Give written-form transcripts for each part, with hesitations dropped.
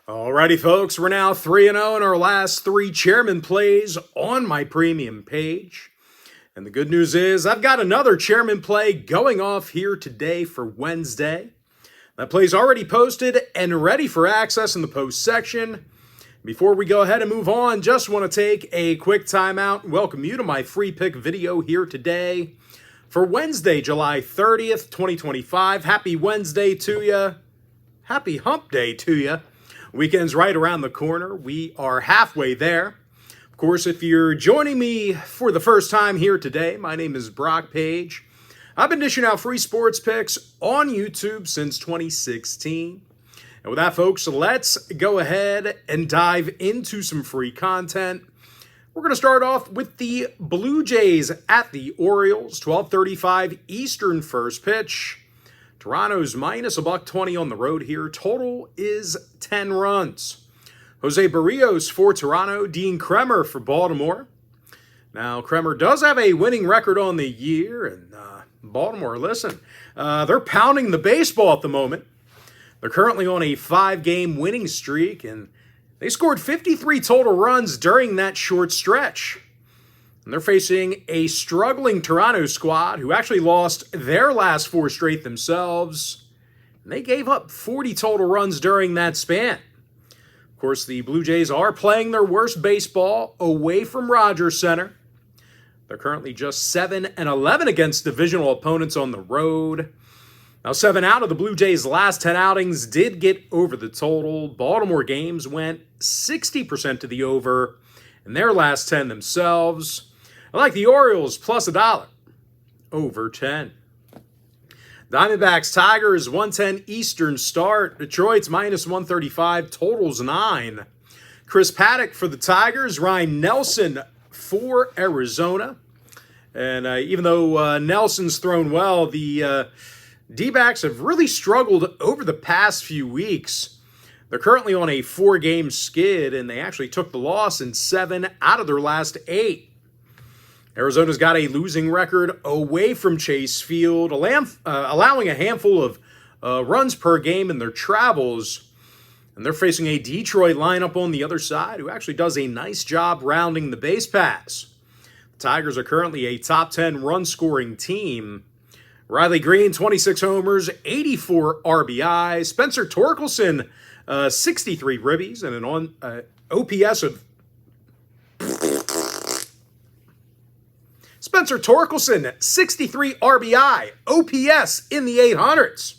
Alrighty, folks, we're now 3-0 in our last three chairman plays on my premium page. And the good news is I've got another chairman play going off here today for Wednesday. That play's already posted and ready for access in the post section. Before we go ahead and move on, just want to take a quick timeout and welcome you to my free pick video here today for Wednesday, July 30th, 2025. Happy Wednesday to you. Happy hump day to you. Weekend's right around the corner. We are halfway there. Of course, if you're joining me for the first time here today, my name is Brock Page. I've been dishing out free sports picks on YouTube since 2016. And with that, folks, let's go ahead and dive into some free content. We're going to start off with the Blue Jays at the Orioles, 12:35 Eastern first pitch. Toronto's minus $1.20 on the road here. Total is 10 runs. Jose Barrios for Toronto. Dean Kremer for Baltimore. Now, Kremer does have a winning record on the year. And Baltimore, listen, they're pounding the baseball at the moment. They're currently on a 5-game winning streak. And they scored 53 total runs during that short stretch. And they're facing a struggling Toronto squad who actually lost their last 4 straight themselves. And they gave up 40 total runs during that span. Of course, the Blue Jays are playing their worst baseball away from Rogers Center. They're currently just 7-11 against divisional opponents on the road. Now, 7 out of the Blue Jays' last 10 outings did get over the total. Baltimore games went 60% to the over in their last 10 themselves. I like the Orioles plus $1, over 10. Diamondbacks, Tigers, 110 Eastern start. Detroit's minus 135, totals 9. Chris Paddock for the Tigers, Ryan Nelson for Arizona. And even though Nelson's thrown well, the D-backs have really struggled over the past few weeks. They're currently on a 4-game skid, and they actually took the loss in 7 out of their last 8. Arizona's got a losing record away from Chase Field, allowing a handful of runs per game in their travels. And they're facing a Detroit lineup on the other side who actually does a nice job rounding the base paths. The Tigers are currently a top 10 run-scoring team. Riley Green, 26 homers, 84 RBI. Spencer Torkelson, 63 ribbies, and an OPS of... Spencer Torkelson, 63 RBI, OPS in the 800s.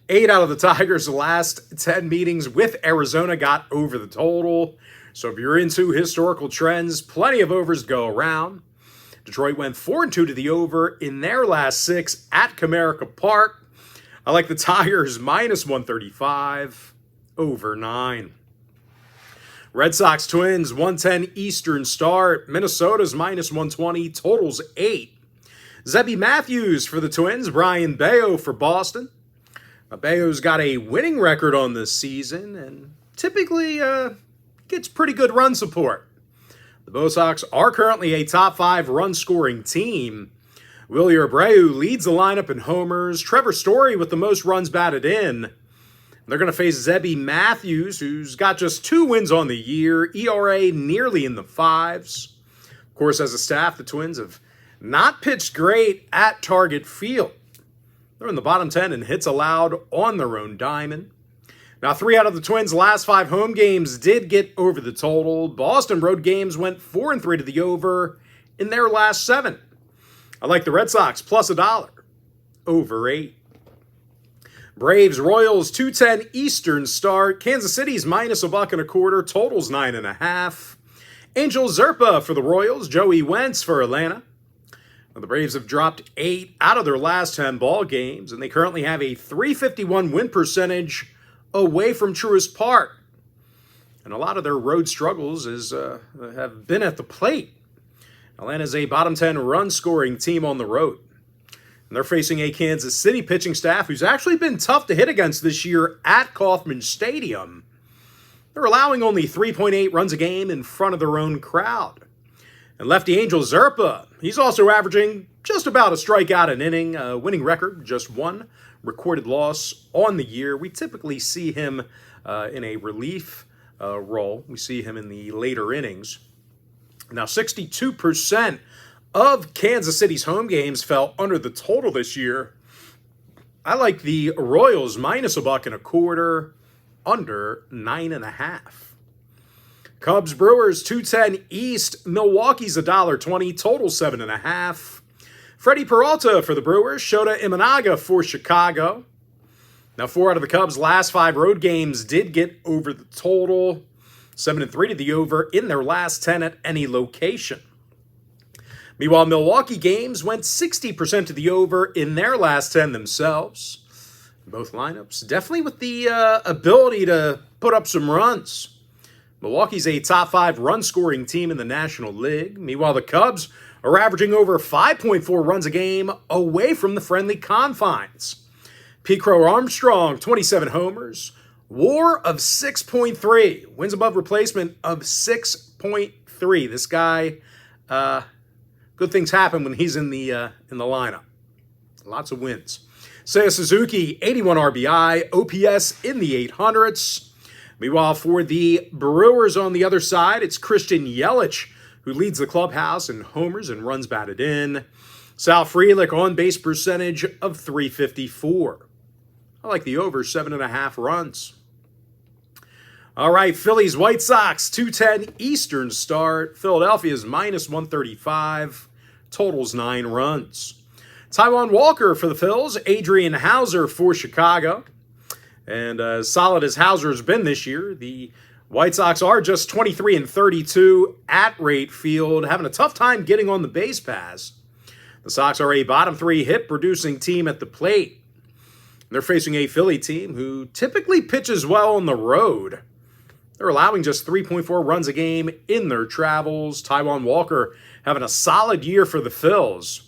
8 out of the Tigers' last 10 meetings with Arizona got over the total. So if you're into historical trends, plenty of overs to go around. Detroit went 4-2 to the over in their last 6 at Comerica Park. I like the Tigers minus 135, over 9. Red Sox Twins, 110 Eastern start. Minnesota's minus 120, totals 8. Zebby Matthews for the Twins. Brian Bayo for Boston. Bayo's got a winning record on this season and typically gets pretty good run support. The Bo Sox are currently a top 5 run-scoring team. Willie Abreu leads the lineup in homers. Trevor Story with the most runs batted in. They're going to face Zebby Matthews, who's got just 2 wins on the year, ERA nearly in the 5s. Of course, as a staff, the Twins have not pitched great at Target Field. They're in the bottom 10 in hits allowed on their own diamond. Now, 3 out of the Twins' last 5 home games did get over the total. Boston road games went 4-3 to the over in their last 7. I like the Red Sox plus $1, over 8. Braves, Royals, 210 Eastern start. Kansas City's minus $1.25, totals 9.5. Angel Zerpa for the Royals. Joey Wentz for Atlanta. Now, the Braves have dropped 8 out of their last 10 ball games, and they currently have a .351 win percentage away from Truist Park. And a lot of their road struggles have been at the plate. Atlanta's a bottom 10 run-scoring team on the road. And they're facing a Kansas City pitching staff who's actually been tough to hit against this year at Kauffman Stadium. They're allowing only 3.8 runs a game in front of their own crowd. And lefty Angel Zerpa, he's also averaging just about a strikeout an inning, winning record, just 1 recorded loss on the year. We typically see him in a relief role. We see him in the later innings. Now, 62% of Kansas City's home games fell under the total this year. I like the Royals minus $1.25, under 9.5. Cubs Brewers 210 East, Milwaukee's $1.20, total 7.5. Freddie Peralta for the Brewers, Shota Imanaga for Chicago. Now, 4 out of the Cubs' last 5 road games did get over the total. 7-3 to the over in their last 10 at any location. Meanwhile, Milwaukee games went 60% to the over in their last 10 themselves. Both lineups definitely with the ability to put up some runs. Milwaukee's a top 5 run-scoring team in the National League. Meanwhile, the Cubs are averaging over 5.4 runs a game away from the friendly confines. Pete Crow Armstrong, 27 homers. WAR of 6.3. Wins above replacement of 6.3. This guy, good things happen when he's in the lineup. Lots of wins. Seiya Suzuki, 81 RBI. OPS in the 800s. Meanwhile, for the Brewers on the other side, it's Christian Yelich who leads the clubhouse in homers and runs batted in. Sal Frelick on base percentage of .354. I like the over 7.5 runs. All right, Phillies White Sox 210 Eastern start. Philadelphia's minus 135. Totals 9 runs. Taijuan Walker for the Phils. Adrian Hauser for Chicago. And as solid as Hauser's been this year, the White Sox are just 23-32 at Rate Field, having a tough time getting on the base paths. The Sox are a bottom 3 hit-producing team at the plate. They're facing a Philly team who typically pitches well on the road. They're allowing just 3.4 runs a game in their travels. Taijuan Walker having a solid year for the Phils.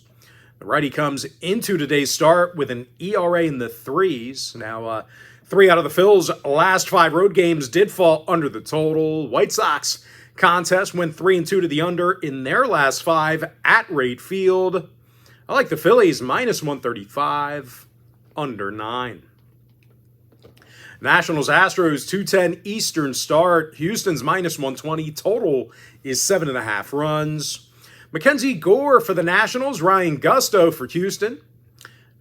The righty comes into today's start with an ERA in the 3s. Now, 3 out of the Phils' last 5 road games did fall under the total. White Sox contest went 3-2 to the under in their last 5 at Rate Field. I like the Phillies minus 135. Under 9. Nationals Astros 210 Eastern start. Houston's minus 120. Total is 7.5 runs. Mackenzie Gore for the Nationals. Ryan Gusto for Houston.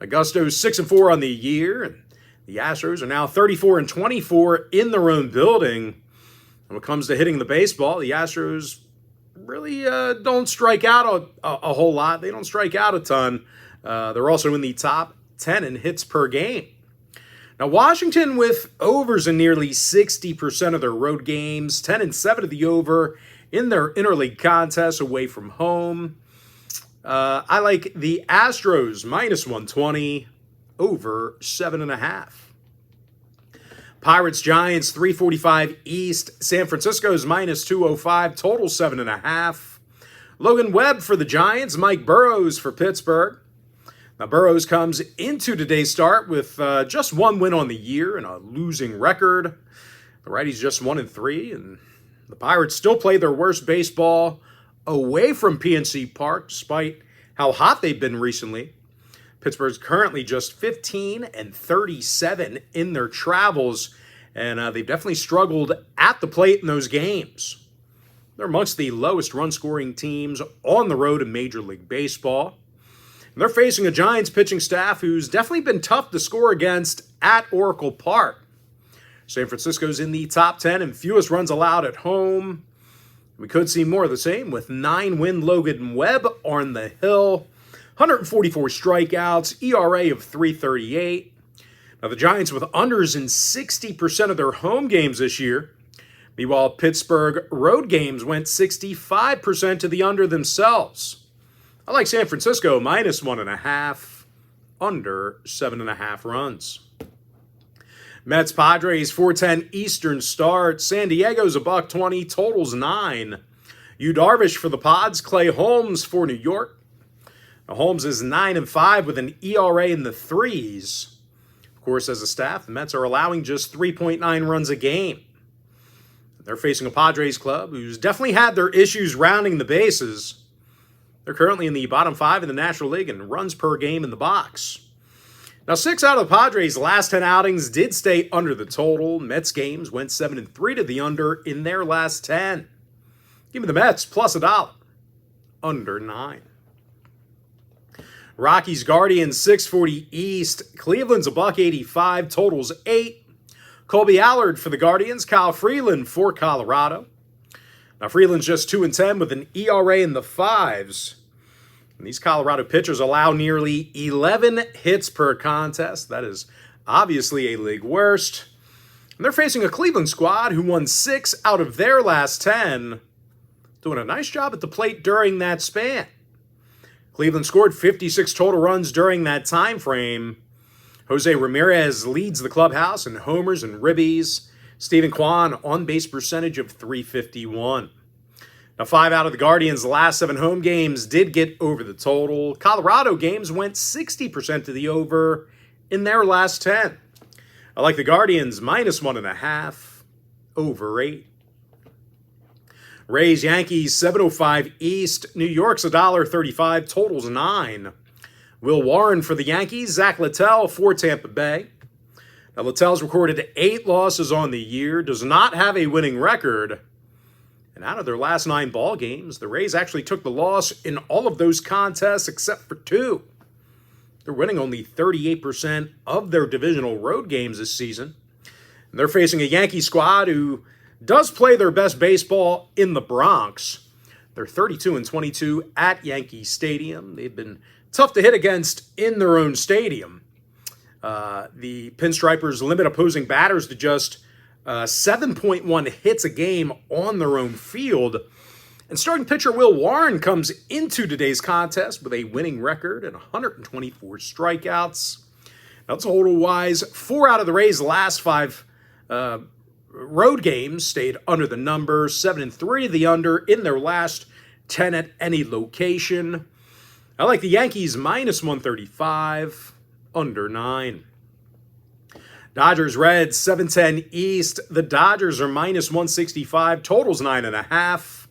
Gusto's 6-4 on the year. And the Astros are now 34-24 in their own building. When it comes to hitting the baseball, the Astros really don't strike out a whole lot. They don't strike out a ton. They're also in the top 10 in hits per game. Now, Washington with overs in nearly 60% of their road games, 10-7 to the over in their interleague contests away from home. I like the Astros minus 120, over 7.5. Pirates Giants 345 East. San Francisco's minus 205, total 7.5. Logan Webb for the Giants. Mike Burrows for Pittsburgh. Now, Burrows comes into today's start with just 1 win on the year and a losing record. The righty's just 1-3, and the Pirates still play their worst baseball away from PNC Park, despite how hot they've been recently. Pittsburgh's currently just 15-37 in their travels, and they've definitely struggled at the plate in those games. They're amongst the lowest run-scoring teams on the road in Major League Baseball. They're facing a Giants pitching staff who's definitely been tough to score against at Oracle Park. San Francisco's in the top 10 and fewest runs allowed at home. We could see more of the same with 9-win Logan Webb on the hill. 144 strikeouts, ERA of 3.38. Now the Giants with unders in 60% of their home games this year. Meanwhile, Pittsburgh road games went 65% to the under themselves. I like San Francisco minus 1.5, under 7.5 runs. Mets Padres 410 Eastern start. San Diego's $1.20, totals 9. Yu Darvish for the Pods. Clay Holmes for New York. Now, Holmes is 9-5 with an ERA in the 3s. Of course, as a staff, the Mets are allowing just 3.9 runs a game. They're facing a Padres club who's definitely had their issues rounding the bases. They're currently in the bottom 5 in the National League in runs per game in the box. Now, 6 out of the Padres' last 10 outings did stay under the total. Mets games went 7-3 to the under in their last 10. Give me the Mets plus $1. Under 9. Rockies Guardians 640 East. Cleveland's $1.85. Totals 8. Colby Allard for the Guardians. Kyle Freeland for Colorado. Now, Freeland's just 2-10 with an ERA in the 5s. And these Colorado pitchers allow nearly 11 hits per contest. That is obviously a league worst. And they're facing a Cleveland squad who won 6 out of their last 10, doing a nice job at the plate during that span. Cleveland scored 56 total runs during that time frame. Jose Ramirez leads the clubhouse in homers and ribbies. Stephen Kwan on-base percentage of .351. Now, 5 out of the Guardians' last 7 home games did get over the total. Colorado games went 60% to the over in their last 10. I like the Guardians minus -1.5, over 8. Rays Yankees 705 East. New York's $1.35, totals 9. Will Warren for the Yankees. Zach Littell for Tampa Bay. Now, Littell's recorded 8 losses on the year, does not have a winning record. And out of their last 9 ball games, the Rays actually took the loss in all of those contests except for 2. They're winning only 38% of their divisional road games this season. And they're facing a Yankee squad who does play their best baseball in the Bronx. They're 32-22 at Yankee Stadium. They've been tough to hit against in their own stadium. The Pinstripers limit opposing batters to just 7.1 hits a game on their own field. And starting pitcher Will Warren comes into today's contest with a winning record and 124 strikeouts. Now, total-wise, 4 out of the Rays' last 5 road games stayed under the number, 7-3 to the under in their last 10 at any location. I like the Yankees minus -135, under 9. Dodgers Reds 710 East. The Dodgers are minus -165, totals 9.5.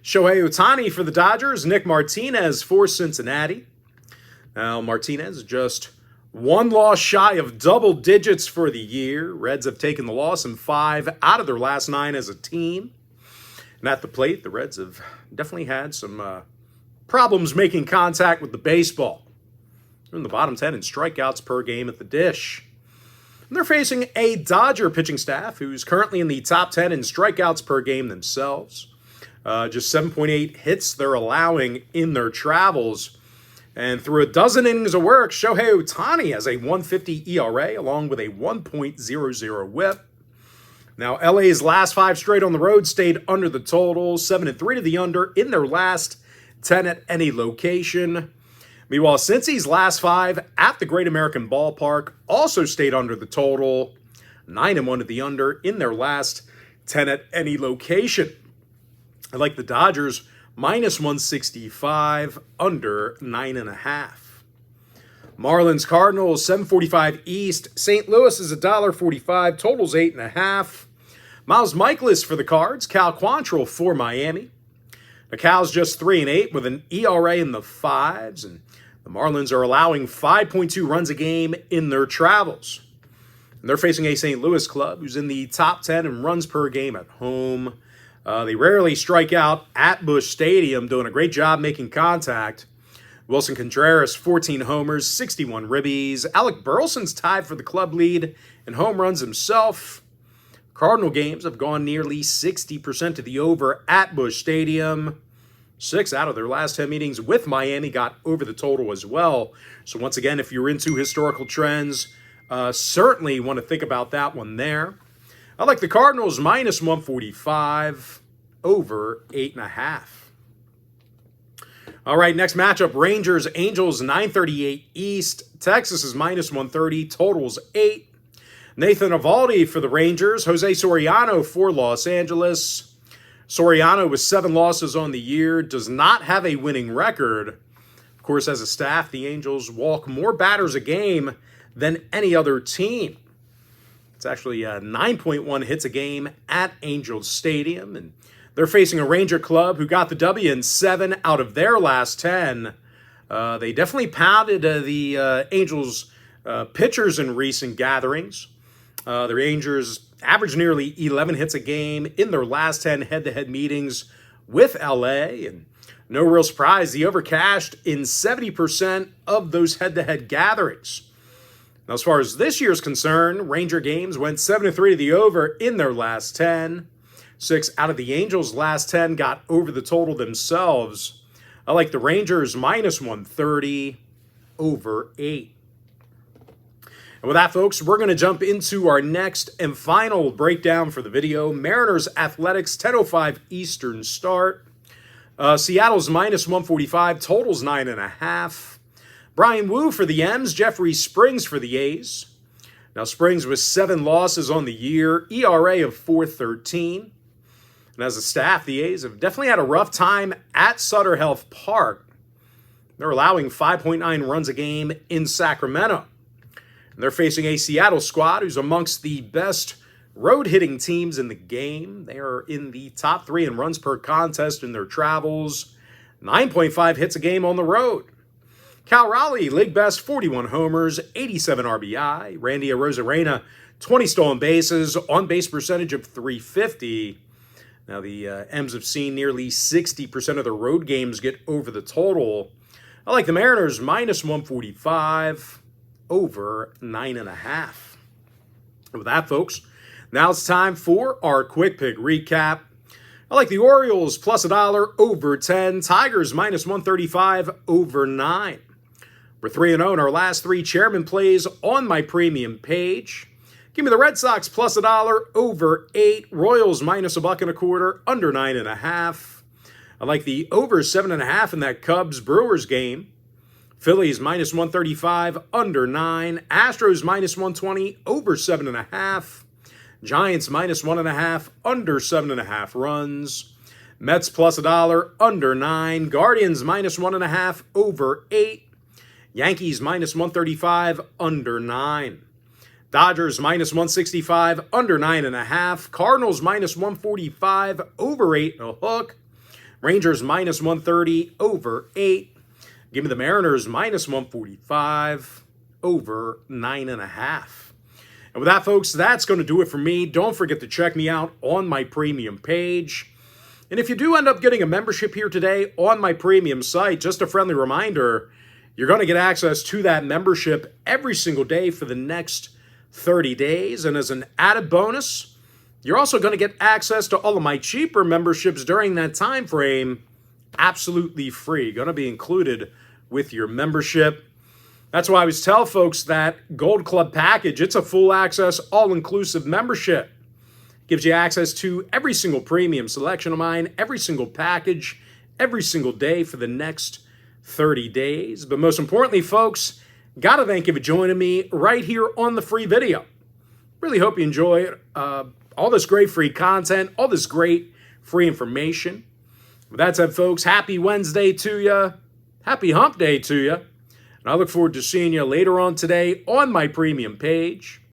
Shohei Ohtani for the Dodgers. Nick Martinez for Cincinnati. Now, Martinez just 1 loss shy of double digits for the year. Reds have taken the loss in 5 out of their last 9 as a team. And at the plate, the Reds have definitely had some problems making contact with the baseball. They're in the bottom 10 in strikeouts per game at the dish. And they're facing a Dodger pitching staff who's currently in the top 10 in strikeouts per game themselves. Just 7.8 hits they're allowing in their travels. And through a dozen innings of work, Shohei Ohtani has a 1.50 ERA along with a 1.00 whip. Now, LA's last 5 straight on the road stayed under the total, 7-3 to the under in their last 10 at any location. Meanwhile, Cincy's last 5 at the Great American Ballpark also stayed under the total, 9-1 to the under in their last 10 at any location. I like the Dodgers minus -165, under 9.5. Marlins Cardinals 745 East. St. Louis is $1.45, totals 8.5. Miles Michaelis for the Cards. Cal Quantrill for Miami. The Cal's just 3-8 with an ERA in the 5s, and the Marlins are allowing 5.2 runs a game in their travels. And they're facing a St. Louis club who's in the top 10 in runs per game at home. They rarely strike out at Busch Stadium, doing a great job making contact. Wilson Contreras, 14 homers, 61 ribbies. Alec Burleson's tied for the club lead in home runs himself. Cardinal games have gone nearly 60% to the over at Busch Stadium. 6 out of their last 10 meetings with Miami got over the total as well. So once again, if you're into historical trends, certainly want to think about that one there. I like the Cardinals minus -145, over 8.5. All right, next matchup, Rangers Angels 938 East. Texas is minus -130, totals 8. Nathan Eovaldi for the Rangers. Jose Soriano for Los Angeles. Soriano with 7 losses on the year, does not have a winning record. Of course, as a staff, the Angels walk more batters a game than any other team. It's actually 9.1 hits a game at Angels Stadium, and they're facing a Ranger club who got the W in 7 out of their last 10. They definitely pounded the Angels Pitchers in recent gatherings. The Rangers averaged nearly 11 hits a game in their last 10 head-to-head meetings with LA. And no real surprise, the over cashed in 70% of those head-to-head gatherings. Now, as far as this year's concerned, Ranger games went 7-3 to the over in their last 10. 6 out of the Angels' last 10 got over the total themselves. I like the Rangers minus 130 over 8. And with that, folks, we're going to jump into our next and final breakdown for the video. Mariners Athletics, 10:05 Eastern start. Seattle's minus 145, totals 9.5. Brian Wu for the M's, Jeffrey Springs for the A's. Now, Springs with 7 losses on the year, ERA of 4.13. And as a staff, the A's have definitely had a rough time at Sutter Health Park. They're allowing 5.9 runs a game in Sacramento. And they're facing a Seattle squad who's amongst the best road-hitting teams in the game. They are in the top 3 in runs per contest in their travels. 9.5 hits a game on the road. Cal Raleigh, league best, 41 homers, 87 RBI. Randy Arozarena, 20 stolen bases, on-base percentage of .350. Now, the M's have seen nearly 60% of their road games get over the total. I like the Mariners minus 145 over 9.5. With that, folks, now it's time for our quick pick recap. I like the Orioles plus $1 over 10. Tigers minus 135 over 9. We're 3-0 in our last 3 chairman plays on my premium page. Give me the Red Sox plus $1 over 8. Royals minus $1.25 under 9.5. I like the over 7.5 in that Cubs-Brewers game. Phillies minus 135 under 9. Astros minus 120 over 7.5. Giants minus 1.5 under 7.5 runs. Mets plus $1 under 9. Guardians minus 1.5 over 8. Yankees minus 135 under 9. Dodgers minus 165 under 9.5. Cardinals minus 145 over 8.5. Rangers minus 130 over 8. Give me the Mariners minus 145 over 9.5. And with that, folks, that's going to do it for me. Don't forget to check me out on my premium page. And if you do end up getting a membership here today on my premium site, just a friendly reminder, you're going to get access to that membership every single day for the next 30 days. And as an added bonus, you're also going to get access to all of my cheaper memberships during that time frame, absolutely free. Going to be included with your membership. That's why I always tell folks that Gold Club package, it's a full access, all-inclusive membership. Gives you access to every single premium selection of mine, every single package, every single day for the next 30 days. But most importantly, folks, got to thank you for joining me right here on the free video. Really hope you enjoy all this great free content, all this great free information. With that said, folks, happy Wednesday to you. Happy hump day to you. And I look forward to seeing you later on today on my premium page.